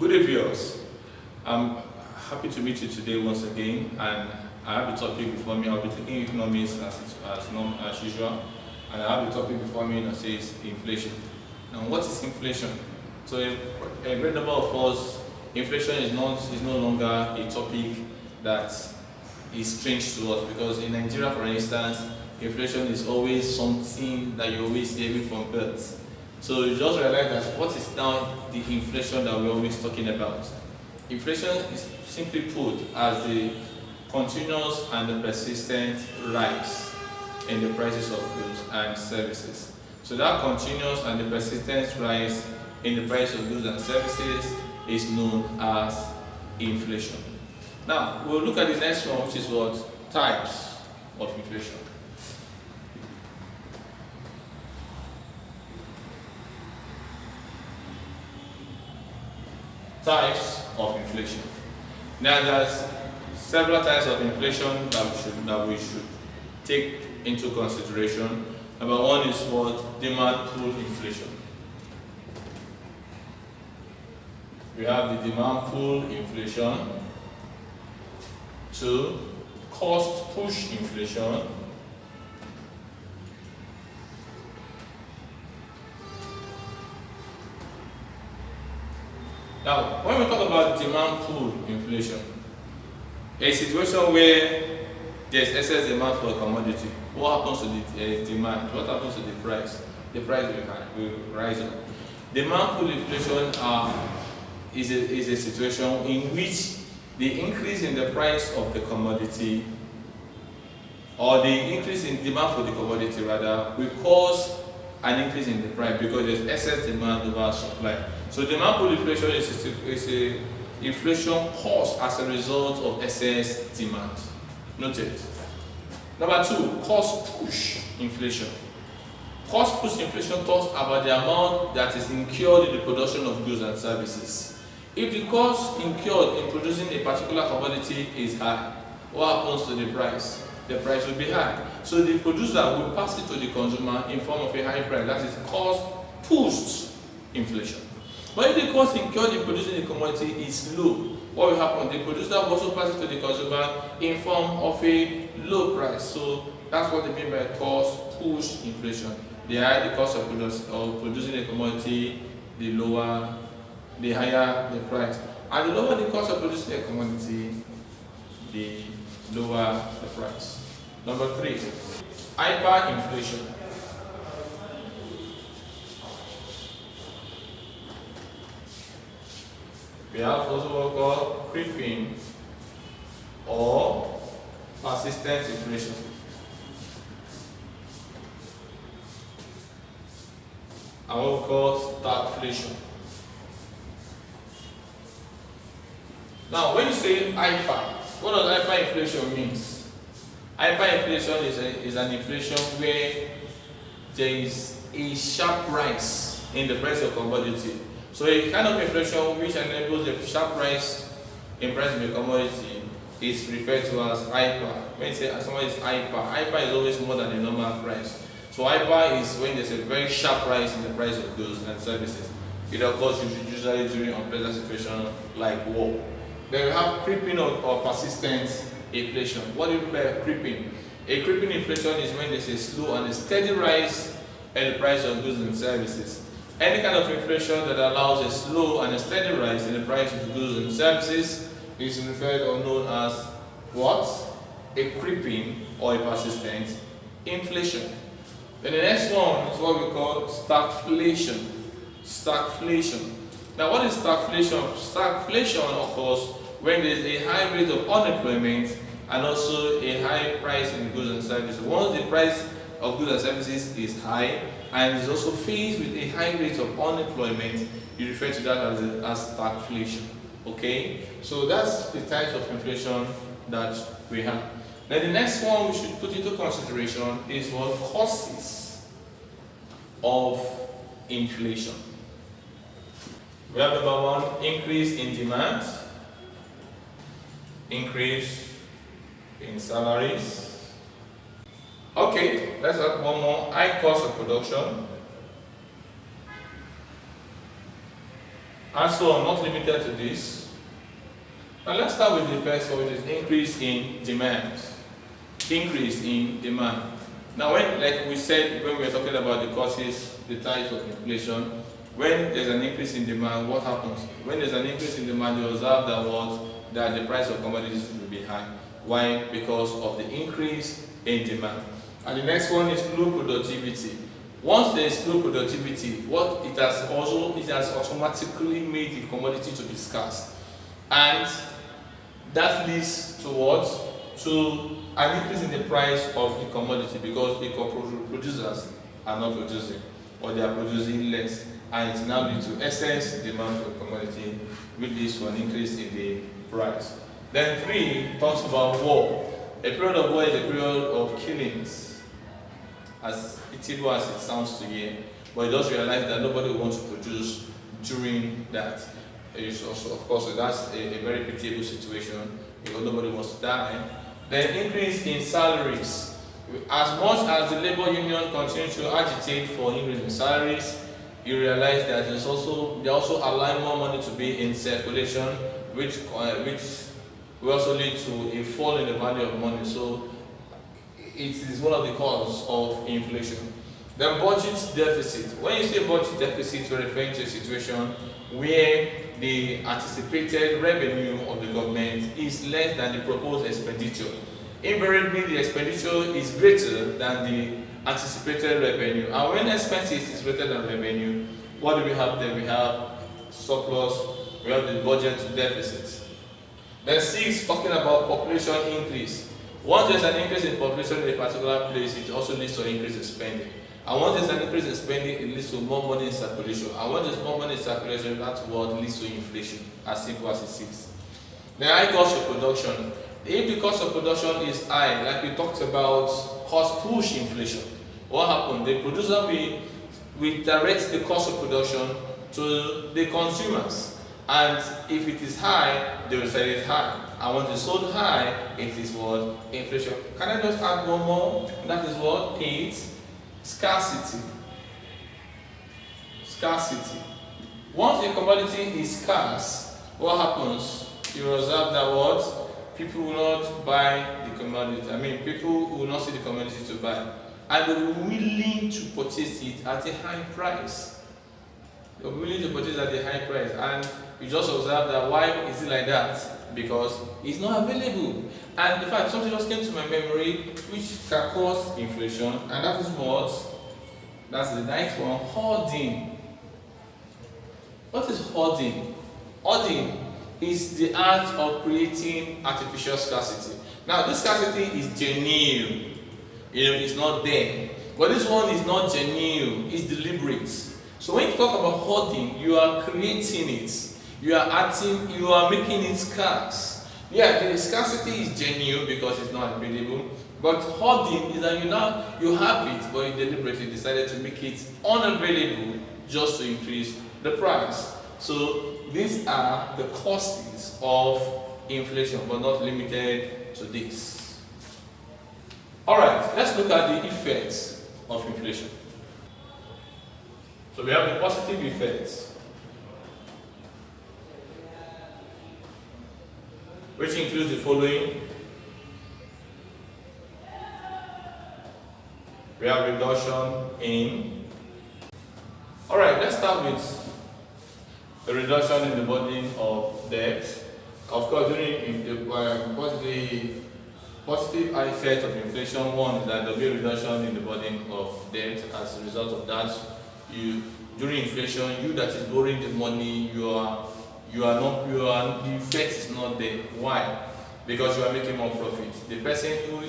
Good day, viewers. I'm happy to meet you today once again, and I have a topic before me. I'll be taking economics as usual, and I have a topic before me that says inflation. Now, what is inflation? So, a great number of us, inflation is no longer a topic that is strange to us, because in Nigeria, for instance, inflation is always something that you always hear from birth. So you just realize that what is now the inflation that we're always talking about? Inflation is simply put as the continuous and the persistent rise in the prices of goods and services. So that continuous and the persistent rise in the price of goods and services is known as inflation. Now we'll look at the next one, which is what? Types of inflation. Types of inflation. Now there's several types of inflation that we should take into consideration. Number one is what? Demand pull inflation. We have the demand pull inflation. 2, cost push inflation. Now, when we talk about demand pull inflation, a situation where there's excess demand for a commodity, what happens to the demand? What happens to the price? The price will rise up. Demand pull inflation is a situation in which the increase in the price of the commodity, or the increase in demand for the commodity rather, will cause an increase in the price because there's excess demand over supply. So demand pull inflation is a inflation caused as a result of excess demand. Noted. Number 2, cost push inflation. Cost push inflation talks about the amount that is incurred in the production of goods and services. If the cost incurred in producing a particular commodity is high, what happens to the price? The price will be high. So the producer will pass it to the consumer in form of a high price. That is cost pushed inflation. But if the cost incurred in producing the commodity is low, what will happen? The producer will also pass it to the consumer in form of a low price. So that's what they mean by cost push inflation. The higher the cost of producing a commodity, the higher the price. And the lower the cost of producing a commodity, the lower the price. Number 3, hyperinflation. We have also what we call creeping or persistent inflation. And what we call stagflation. Now, when you say hyper, what does hyperinflation mean? Hyperinflation is an inflation where there is a sharp rise in the price of commodity. So a kind of inflation which enables a sharp rise in price of a commodity is referred to as hyper. When you say someone is hyper is always more than the normal price. So hyper is when there's a very sharp rise in the price of goods and services. It occurs usually during unpleasant situations like war. Then we have creeping or persistent inflation. What do you mean by creeping? A creeping inflation is when there's a slow and a steady rise in the price of goods and services. Any kind of inflation that allows a slow and a steady rise in the price of goods and services is referred or known as what? A creeping or a persistent inflation. Then the next one is what we call stagflation. Stagflation. Now, what is stagflation? Stagflation occurs when there is a high rate of unemployment and also a high price in goods and services. Once the price of goods and services is high and is also faced with a high rate of unemployment, you refer to that as stagflation. Okay? So that's the types of inflation that we have. Now the next one we should put into consideration is what causes of inflation. We have number 1, increase in demand, increase in salaries. Okay, let's add one more, high cost of production, and so on, not limited to this. Now let's start with the first one, which is increase in demand. Increase in demand. Now, when, like we said when we were talking about the causes, the types of inflation, when there's an increase in demand, what happens? When there's an increase in demand, you observe that the price of commodities will be high. Why? Because of the increase in demand. And the next one is low productivity. Once there is low productivity, it has automatically made the commodity to be scarce, and that leads to what? To an increase in the price of the commodity, because the producers are not producing, or they are producing less, and it now leads to excess demand for the commodity, which leads to an increase in the price. Then 3 talks about war. A period of war is a period of killings, as pitiable as it sounds to hear, but you just realize that nobody wants to produce during that. It's also, of course, that's a very pitiable situation, because nobody wants to die. Then increase in salaries. As much as the labor union continues to agitate for increase in salaries, you realize that they also allow more money to be in circulation, which will also lead to a fall in the value of money. So it is one of the causes of inflation. Then budget deficit. When you say budget deficit, you're referring to a situation where the anticipated revenue of the government is less than the proposed expenditure. Invariably, the expenditure is greater than the anticipated revenue. And when expenses is greater than revenue, what do we have there? We have surplus, we have the budget deficit. Then 6, talking about population increase. Once there's an increase in population in a particular place, it also leads to an increase in spending. And once there's an increase in spending, it leads to more money in circulation. And once there's more money in circulation, that's what leads to inflation, as simple as it is. The high cost of production. If the cost of production is high, like we talked about cost push inflation, what happened? The producer will direct the cost of production to the consumers. And if it is high, they will sell it high. And when it's sold high, it is what? Inflation. Can I just add one more? That is what? It's scarcity. Scarcity. Once a commodity is scarce, what happens? You observe that what? People will not buy the commodity. People will not see the commodity to buy. And they will be willing to purchase it at a high price. They will be willing to purchase at a high price. And you just observe that. Why is it like that? Because it's not available. And in fact, something just came to my memory which can cause inflation, and that is what? That's the next one, hoarding. What is hoarding? Hoarding is the art of creating artificial scarcity. Now, this scarcity is genuine. It's not there. But this one is not genuine, it's deliberate. So when you talk about hoarding, you are creating it. You are making it scarce. Yeah, the scarcity is genuine because it's not available. But hoarding is that you have it, but you deliberately decided to make it unavailable just to increase the price. So these are the causes of inflation, but not limited to this. Alright, let's look at the effects of inflation. So we have the positive effects, which includes the following. We have reduction in. Alright, let's start with the reduction in the burden of debt. Of course, during the positive effect of inflation, one is that there will be a reduction in the burden of debt. As a result of that, during inflation, you that is borrowing the money, the effect is not there. Why? Because you are making more profit. The person who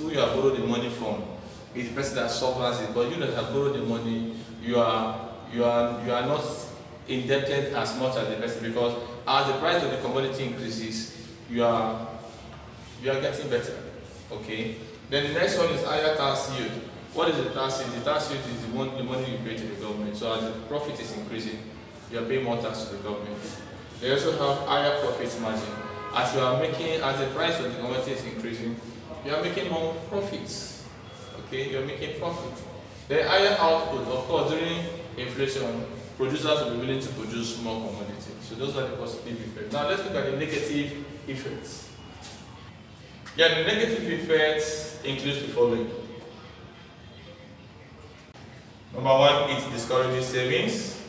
you have borrowed the money from is the person that suffers it, but you that have borrowed the money, you are not indebted as much as the person, because as the price of the commodity increases, you are getting better. Okay. Then the next one is higher tax yield. What is the tax yield? The tax yield is the money you pay to the government. So as the profit is increasing, you are paying more tax to the government. They also have higher profit margin. As the price of the commodity is increasing, you are making more profits. Okay, you are making profit. The higher output, of course, during inflation, producers will be willing to produce more commodity. So those are the positive effects. Now let's look at the negative effects. Yeah, the negative effects include the following. Number one, it discourages savings.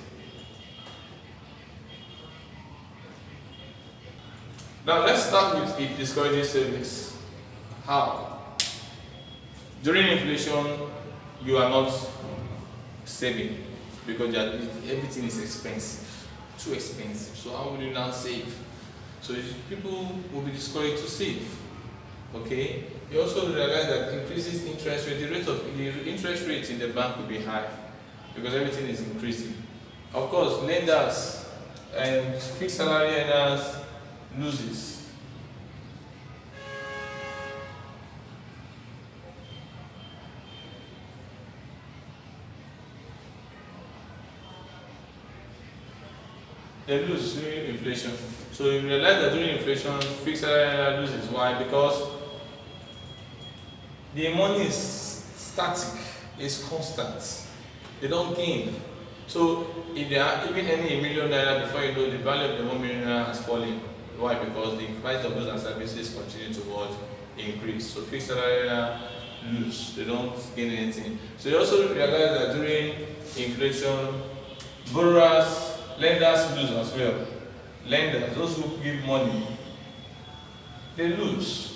Now let's start with it discourages savings. How? During inflation, you are not saving because everything is expensive, too expensive. So how will you now save? So people will be discouraged to save. Okay. You also realize that increases interest rate. The interest rate in the bank will be high because everything is increasing. Of course, lenders and fixed salary earners loses. They lose during inflation. So you realize that during inflation, fixed salary earner loses. Why? Because the money is static, it's constant. They don't gain. So if they are giving any million naira, before you know, the value of the 1 million naira has fallen. Why? Because the price of goods and services continue to increase. So fixed salary earner lose. They don't gain anything. So you also realize that during inflation, borrowers, lenders lose as well. Lenders, those who give money, they lose.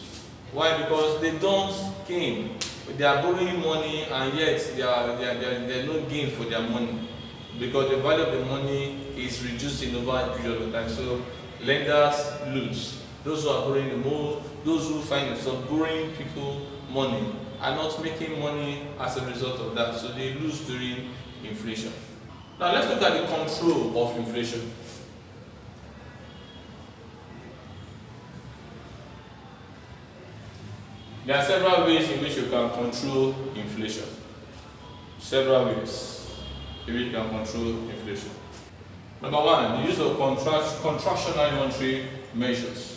Why? Because they don't gain. They are borrowing money and yet they don't gain for their money because the value of the money is reducing over a period of time. So lenders lose. Those who are borrowing the more, those who find themselves borrowing people money are not making money as a result of that. So they lose during inflation. Now let's look at the control of inflation. There are several ways in which you can control inflation. Several ways in which you can control inflation. Number one, the use of contractional monetary measures.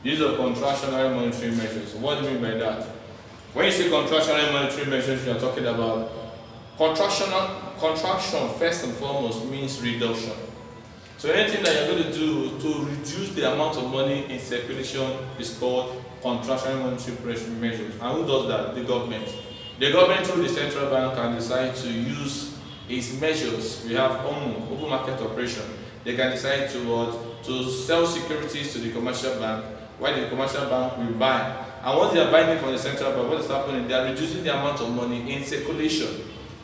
Use of contractional monetary measures. What do you mean by that? When you say contractional monetary measures, you are talking about contraction first and foremost means reduction. So anything that you're going to do to reduce the amount of money in circulation is called contractional monetary measures. And who does that? The government. The government through the central bank can decide to use its measures. We have open market operation. They can decide to sell securities to the commercial bank, while the commercial bank will buy. And once they are buying it from the central bank, what is happening? They are reducing the amount of money in circulation.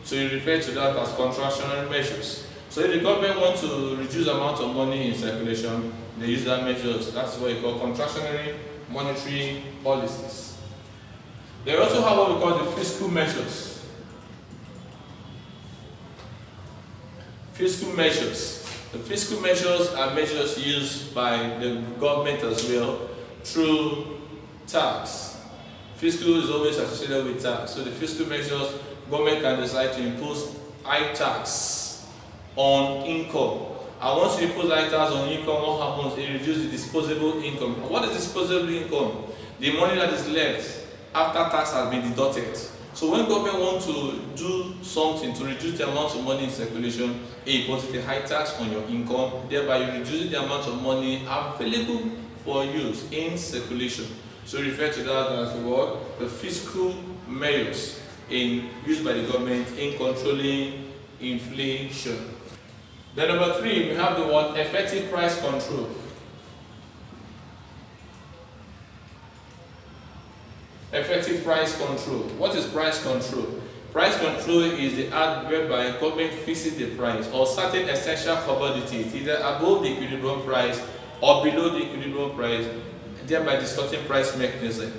So you refer to that as contractional measures. So if the government wants to reduce the amount of money in circulation, they use that measures. That's what you call contractionary monetary policies. They also have what we call the fiscal measures. Fiscal measures. The fiscal measures are measures used by the government as well through tax. Fiscal is always associated with tax. So the fiscal measures, government can decide to impose high tax on income. And once you impose high tax on income, what happens? It reduces the disposable income. What is disposable income? The money that is left after tax has been deducted. So when government wants to do something to reduce the amount of money in circulation, it imposes a high tax on your income, thereby you reduce the amount of money available for use in circulation. So we refer to that as what? The fiscal measures used by the government in controlling inflation. Then number three, we have the word effective price control. Effective price control. What is price control? Price control is the act whereby government fixes the price or certain essential commodities either above the equilibrium price or below the equilibrium price, thereby distorting price mechanism.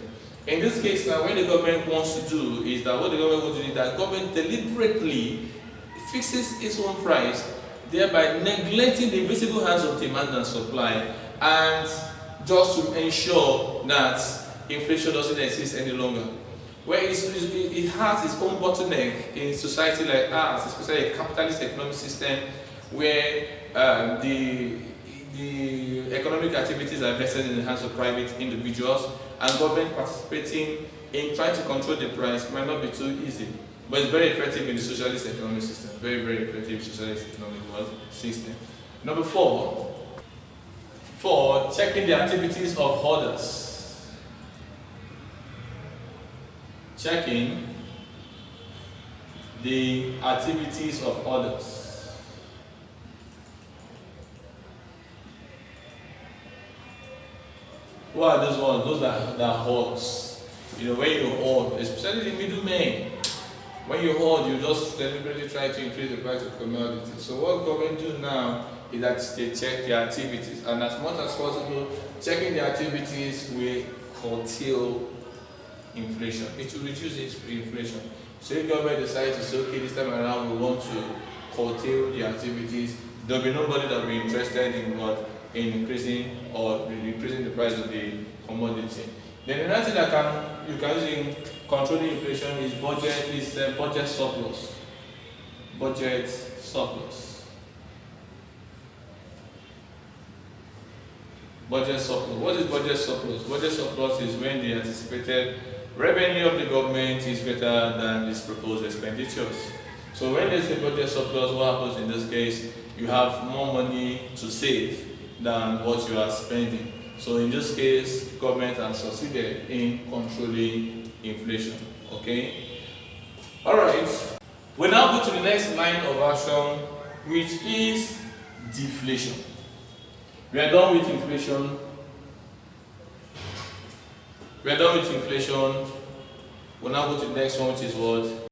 In this case now, what the government wants to do is that government deliberately fixes its own price, thereby neglecting the invisible hands of demand and supply, and just to ensure that inflation doesn't exist any longer. Where it has its own bottleneck in society like ours, especially a capitalist economic system where the the economic activities are vested in the hands of private individuals, and government participating in trying to control the price might not be too easy. But it's very effective in the socialist economic system. Very, very effective in the socialist economic system. Number 4, checking the activities of others. Checking the activities of others. What are those ones? Those that hoards. You know, when you hoard, especially the middlemen, when you hoard, you just deliberately try to increase the price of commodities. So what government do now is that they check the activities, and as much as possible, checking the activities will curtail inflation. It will reduce inflation. So if government decides to say, okay, this time around we want to curtail the activities, there will be nobody that will be interested in what? In increasing the price of the commodity. Then another thing that you can use in controlling inflation is budget surplus. Budget surplus. Budget surplus. What is budget surplus? Budget surplus is when the anticipated revenue of the government is greater than its proposed expenditures. So when there's a budget surplus, what happens in this case? You have more money to save than what you are spending. So in this case, government has succeeded in controlling inflation. Okay? Alright. We now go to the next line of action, which is deflation. We are done with inflation. We now go to the next one, which is what?